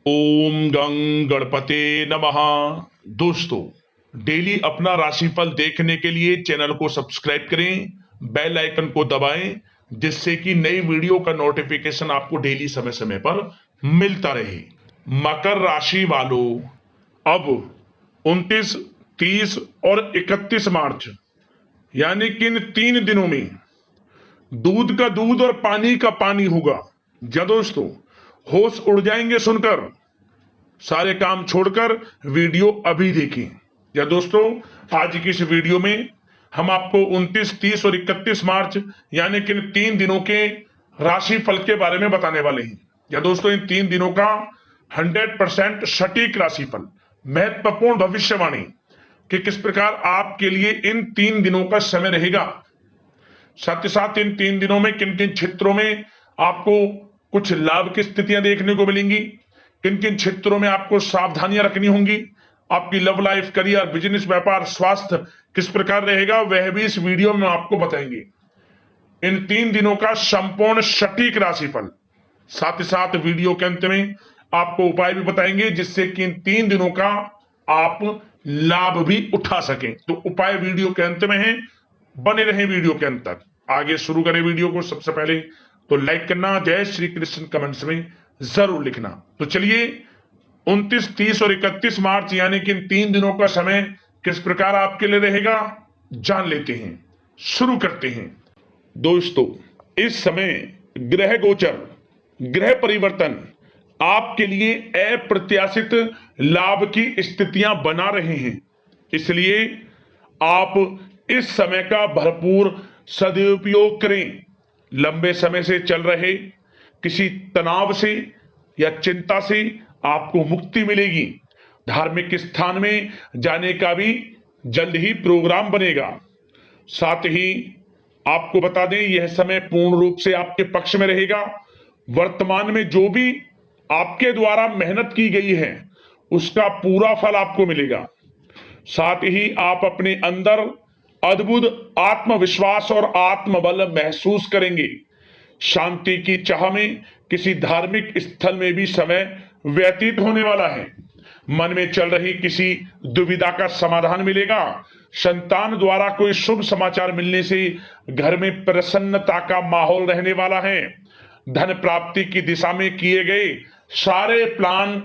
ओम गं गणपते नमः। दोस्तों, डेली अपना राशिफल देखने के लिए चैनल को सब्सक्राइब करें, बेल आइकन को दबाएं, जिससे कि नई वीडियो का नोटिफिकेशन आपको डेली समय समय पर मिलता रहे। मकर राशि वालों, अब 29, 30 और 31 मार्च यानी कि इन 3 दिनों में दूध का दूध और पानी का पानी होगा। या दोस्तों, होश उड़ जाएंगे सुनकर, सारे काम छोड़कर वीडियो अभी देखें। या दोस्तों, आज की इस वीडियो में हम आपको 29, 30 और 31 मार्च यानी कि इन 3 दिनों के राशि फल के बारे में बताने वाले हैं। या दोस्तों, इन 3 दिनों का 100% सटीक राशिफल, महत्वपूर्ण भविष्यवाणी कि किस प्रकार आपके लिए इन 3 दिनों का समय रहेगा। साथ ही साथ इन 3 दिनों में किन किन क्षेत्रों में आपको कुछ लाभ की स्थितियां देखने को मिलेंगी, किन किन क्षेत्रों में आपको सावधानियां रखनी होंगी, आपकी लव लाइफ, करियर, बिजनेस, व्यापार, स्वास्थ्य किस प्रकार रहेगा, वह भी इस वीडियो में आपको बताएंगे। इन 3 दिनों का संपूर्ण सटीक राशिफल, साथ ही साथ वीडियो के अंत में आपको उपाय भी बताएंगे जिससे कि इन 3 दिनों का आप लाभ भी उठा सकें। तो उपाय वीडियो के अंत में है, बने रहे वीडियो के अंत तक। आगे शुरू करें वीडियो को। सबसे पहले तो लाइक करना, जय श्री कृष्ण कमेंट्स में जरूर लिखना। तो चलिए 29, 30 और 31 मार्च यानी कि इन 3 दिनों का समय किस प्रकार आपके लिए रहेगा, जान लेते हैं। शुरू करते हैं। दोस्तों, इस समय ग्रह गोचर, ग्रह परिवर्तन आपके लिए अप्रत्याशित लाभ की स्थितियां बना रहे हैं। इसलिए आप इस समय का भरपूर सदुपयोग करें। लंबे समय से चल रहे किसी तनाव से या चिंता से आपको मुक्ति मिलेगी। धार्मिक स्थान में जाने का भी जल्द ही प्रोग्राम बनेगा। साथ ही आपको बता दें, यह समय पूर्ण रूप से आपके पक्ष में रहेगा। वर्तमान में जो भी आपके द्वारा मेहनत की गई है उसका पूरा फल आपको मिलेगा। साथ ही आप अपने अंदर अद्भुत आत्मविश्वास और आत्मबल महसूस करेंगे। शांति की चाह में किसी धार्मिक स्थल में भी समय व्यतीत होने वाला है। मन में चल रही किसी दुविधा का समाधान मिलेगा। संतान द्वारा कोई शुभ समाचार मिलने से घर में प्रसन्नता का माहौल रहने वाला है। धन प्राप्ति की दिशा में किए गए सारे प्लान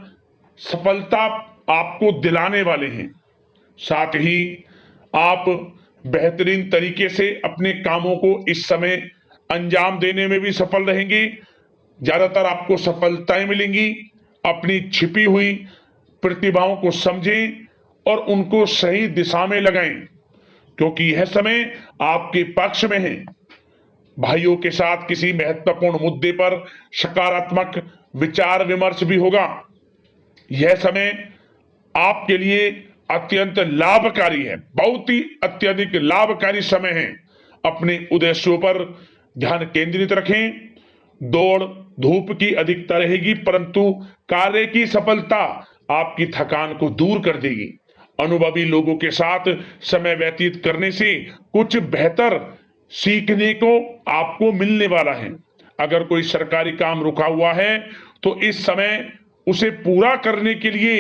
सफलता आपको दिलाने वाले हैं। साथ ही आप बेहतरीन तरीके से अपने कामों को इस समय अंजाम देने में भी सफल रहेंगे। ज्यादातर आपको सफलताएं मिलेंगी। अपनी छिपी हुई प्रतिभाओं को समझें और उनको सही दिशा में लगाएं, क्योंकि यह समय आपके पक्ष में है। भाइयों के साथ किसी महत्वपूर्ण मुद्दे पर सकारात्मक विचार विमर्श भी होगा। यह समय आपके लिए अत्यंत लाभकारी है, बहुत ही अत्यधिक लाभकारी समय है। अपने उद्देश्यों पर ध्यान केंद्रित रखें। दौड़ धूप की अधिकता रहेगी, परंतु कार्य की सफलता आपकी थकान को दूर कर देगी। अनुभवी लोगों के साथ समय व्यतीत करने से कुछ बेहतर सीखने को आपको मिलने वाला है। अगर कोई सरकारी काम रुका हुआ है तो इस समय उसे पूरा करने के लिए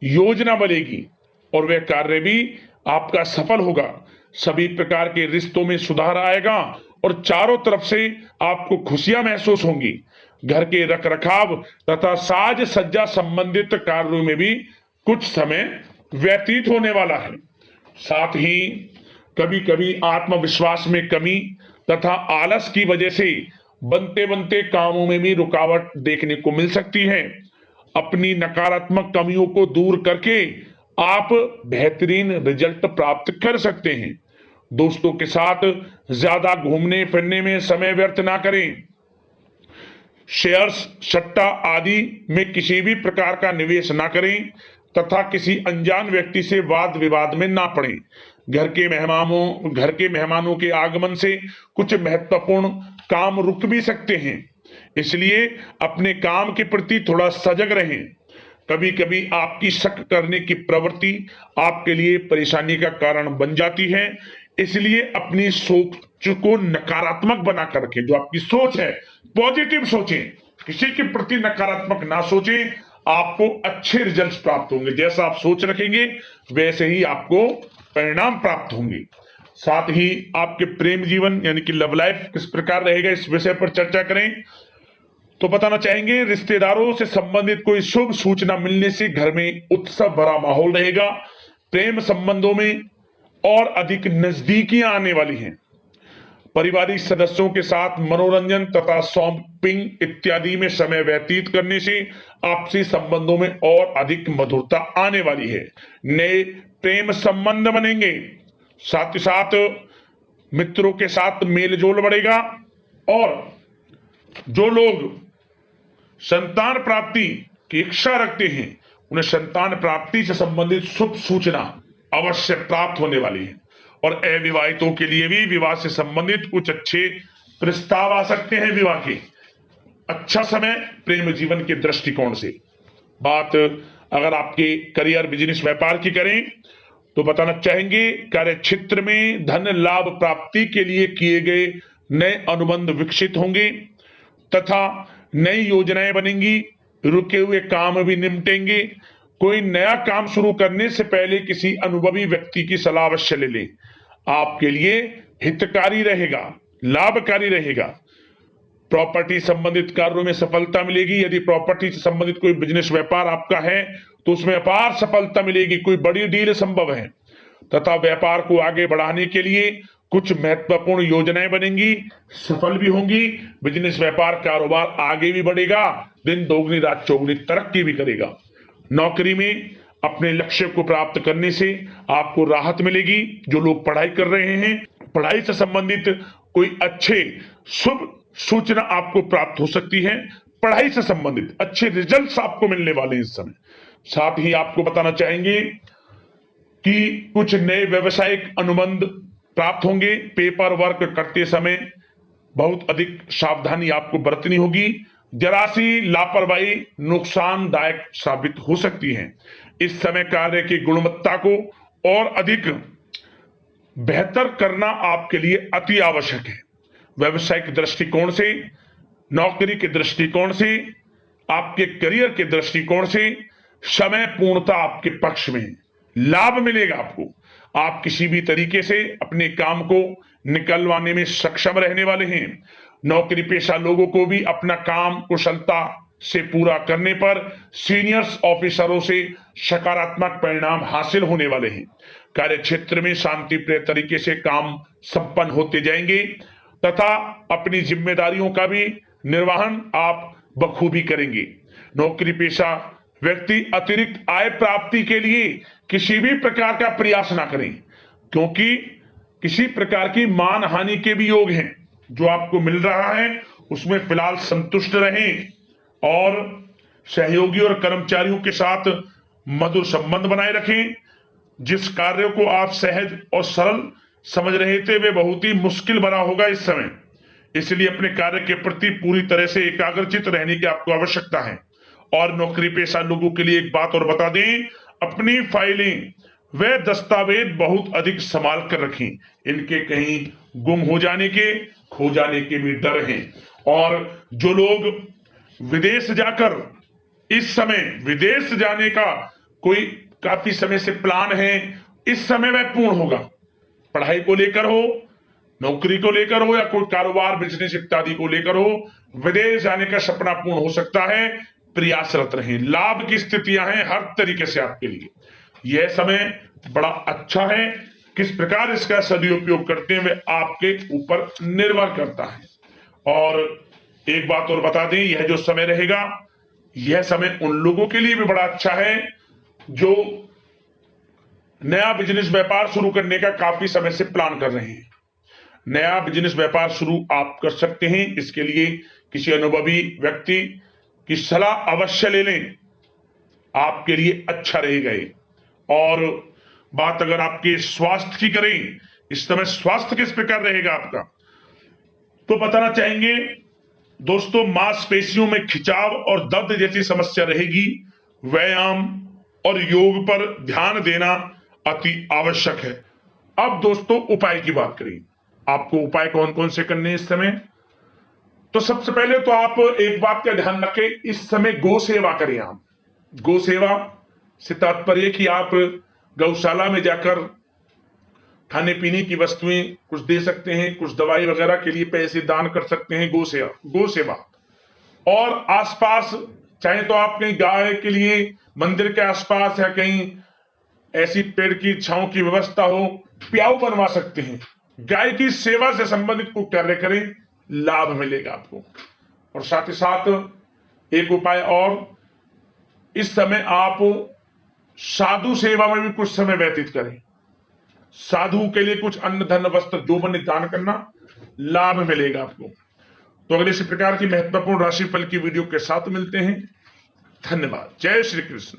योजना बनेगी और वह कार्य भी आपका सफल होगा। सभी प्रकार के रिश्तों में सुधार आएगा और चारों तरफ से आपको खुशियां महसूस होंगी। घर के रखरखाव तथा साज सज्जा संबंधित कार्यों में भी कुछ समय व्यतीत होने वाला है। साथ ही कभी कभी आत्मविश्वास में कमी तथा आलस की वजह से बनते बनते कामों में भी रुकावट देखने को मिल सकती है। अपनी नकारात्मक कमियों को दूर करके आप बेहतरीन रिजल्ट प्राप्त कर सकते हैं। दोस्तों के साथ ज्यादा घूमने फिरने में समय व्यर्थ ना करें। शेयर्स, सट्टा आदि में किसी भी प्रकार का निवेश ना करें तथा किसी अनजान व्यक्ति से वाद विवाद में ना पड़ें। घर के मेहमानों के आगमन से कुछ महत्वपूर्ण काम रुक भी सकते हैं, इसलिए अपने काम के प्रति थोड़ा सजग रहें। कभी कभी आपकी शक करने की प्रवृत्ति आपके लिए परेशानी का कारण बन जाती है, इसलिए अपनी सोच को नकारात्मक बनाकर रखें। जो आपकी सोच है, पॉजिटिव सोचें, किसी के प्रति नकारात्मक ना सोचें। आपको अच्छे रिजल्ट्स प्राप्त होंगे। जैसा आप सोच रखेंगे वैसे ही आपको परिणाम प्राप्त होंगे। साथ ही आपके प्रेम जीवन यानी कि लव लाइफ किस प्रकार रहेगा, इस विषय पर चर्चा करें तो बताना चाहेंगे रिश्तेदारों से संबंधित कोई शुभ सूचना मिलने से घर में उत्सव भरा माहौल रहेगा। प्रेम संबंधों में और अधिक नजदीकियां आने वाली हैं। पारिवारिक सदस्यों के साथ मनोरंजन तथा शॉपिंग इत्यादि में समय व्यतीत करने से आपसी संबंधों में और अधिक मधुरता आने वाली है। नए प्रेम संबंध बनेंगे। साथ ही साथ मित्रों के साथ मेलजोल बढ़ेगा। और जो लोग संतान प्राप्ति की इच्छा रखते हैं उन्हें संतान प्राप्ति से संबंधित शुभ सूचना अवश्य प्राप्त होने वाली है। और अविवाहितों के लिए भी विवाह से संबंधित कुछ अच्छे प्रस्ताव आ सकते हैं। विवाह के अच्छा समय प्रेम जीवन के दृष्टिकोण से। बात अगर आपके करियर बिजनेस व्यापार की करें तो बताना चाहेंगे कार्य क्षेत्र में धन लाभ प्राप्ति के लिए किए गए नए अनुबंध विकसित होंगे तथा नई योजनाएं बनेंगी। रुके हुए काम भी निपटेंगे। कोई नया काम शुरू करने से पहले किसी अनुभवी व्यक्ति की सलाह अवश्य ले लें। आपके लिए हितकारी रहेगा, लाभकारी रहेगा। प्रॉपर्टी संबंधित कार्यों में सफलता मिलेगी। यदि प्रॉपर्टी से संबंधित कोई बिजनेस व्यापार आपका है तो उसमें अपार सफलता मिलेगी। कोई बड़ी डील संभव है तथा व्यापार को आगे बढ़ाने के लिए कुछ महत्वपूर्ण योजनाएं बनेंगी, सफल भी होंगी। बिजनेस व्यापार कारोबार आगे भी बढ़ेगा, दिन दोगुनी रात चौगुनी तरक्की भी करेगा। नौकरी में अपने लक्ष्य को प्राप्त करने से आपको राहत मिलेगी। जो लोग पढ़ाई कर रहे हैं, पढ़ाई से संबंधित कोई अच्छे शुभ सूचना आपको प्राप्त हो सकती है। पढ़ाई से संबंधित अच्छे रिजल्ट्स आपको मिलने वाले हैं इस समय। साथ ही आपको बताना चाहेंगे कि कुछ नए व्यवसायिक अनुबंध प्राप्त होंगे। पेपर वर्क करते समय बहुत अधिक सावधानी आपको बरतनी होगी। जरा सी लापरवाही नुकसानदायक साबित हो सकती है। इस समय कार्य की गुणवत्ता को और अधिक बेहतर करना आपके लिए अति आवश्यक है। व्यवसायिक दृष्टिकोण से, नौकरी के दृष्टिकोण से, आपके करियर के दृष्टिकोण से समय पूर्णता आपके पक्ष में है। लाभ मिलेगा आपको। आप किसी भी तरीके से अपने काम को निकलवाने में सक्षम रहने वाले हैं। नौकरी पेशा लोगों को भी अपना काम कुशलता से पूरा करने पर सीनियर्स ऑफिसरों से सकारात्मक परिणाम हासिल होने वाले हैं। कार्य क्षेत्र में शांतिप्रिय तरीके से काम संपन्न होते जाएंगे तथा अपनी जिम्मेदारियों का भी निर्वहन आप बखूबी करेंगे। नौकरी पेशा व्यक्ति अतिरिक्त आय प्राप्ति के लिए किसी भी प्रकार का प्रयास ना करें, क्योंकि किसी प्रकार की मान हानि के भी योग हैं। जो आपको मिल रहा है उसमें फिलहाल संतुष्ट रहें और सहयोगी और कर्मचारियों के साथ मधुर संबंध बनाए रखें। जिस कार्य को आप सहज और सरल समझ रहे थे वे बहुत ही मुश्किल बना होगा इस समय। इसलिए अपने कार्य के प्रति पूरी तरह से एकाग्रचित रहने की आपको आवश्यकता है। और नौकरी पेशा लोगों के लिए एक बात और बता दें, अपनी फाइलें वे दस्तावेज बहुत अधिक संभाल कर रखें। इनके कहीं गुम हो जाने के, खो जाने के भी डर हैं। और जो लोग विदेश जाकर इस समय विदेश जाने का कोई काफी समय से प्लान है, इस समय वह पूर्ण होगा। पढ़ाई को लेकर हो, नौकरी को लेकर हो या कोई कारोबार बिजनेस इत्यादि को लेकर हो, विदेश जाने का सपना पूर्ण हो सकता है। प्रयासरत रहें। लाभ की स्थितियां हैं हर तरीके से आपके लिए। यह समय बड़ा अच्छा है। किस प्रकार इसका सदुपयोग करते हैं वे आपके ऊपर निर्भर करता है। और एक बात और बता दें, यह जो समय रहेगा यह समय उन लोगों के लिए भी बड़ा अच्छा है जो नया बिजनेस व्यापार शुरू करने का काफी समय से प्लान कर रहे हैं। नया बिजनेस व्यापार शुरू आप कर सकते हैं। इसके लिए किसी अनुभवी व्यक्ति की सलाह अवश्य ले लें, आपके लिए अच्छा रहेगा। और बात अगर आपके स्वास्थ्य की करें, इस समय स्वास्थ्य किस प्रकार रहेगा आपका, तो बताना चाहेंगे दोस्तों, मांसपेशियों में खिंचाव और दर्द जैसी समस्या रहेगी। व्यायाम और योग पर ध्यान देना अति आवश्यक है। अब दोस्तों उपाय की बात करें, आपको उपाय कौन कौन से करने इस समय। तो सबसे पहले तो आप एक बात का ध्यान रखें, इस समय गौ सेवा करें। आप गौ सेवा से तात्पर्य कि आप गौशाला में जाकर खाने पीने की वस्तुएं कुछ दे सकते हैं, कुछ दवाई वगैरह के लिए पैसे दान कर सकते हैं। गौ सेवा और आसपास चाहे तो आप कहीं गाय के लिए मंदिर के आसपास या कहीं ऐसी पेड़ की छांव की व्यवस्था हो, प्याऊ बनवा सकते हैं। गाय की सेवा से संबंधित को कार्य करें, लाभ मिलेगा आपको। और साथ ही साथ एक उपाय और, इस समय आप साधु सेवा में भी कुछ समय व्यतीत करें। साधु के लिए कुछ अन्न धन वस्त्र जो बने दान करना, लाभ मिलेगा आपको। तो अगले इसी प्रकार की महत्वपूर्ण राशिफल की वीडियो के साथ मिलते हैं। धन्यवाद। जय श्री कृष्ण।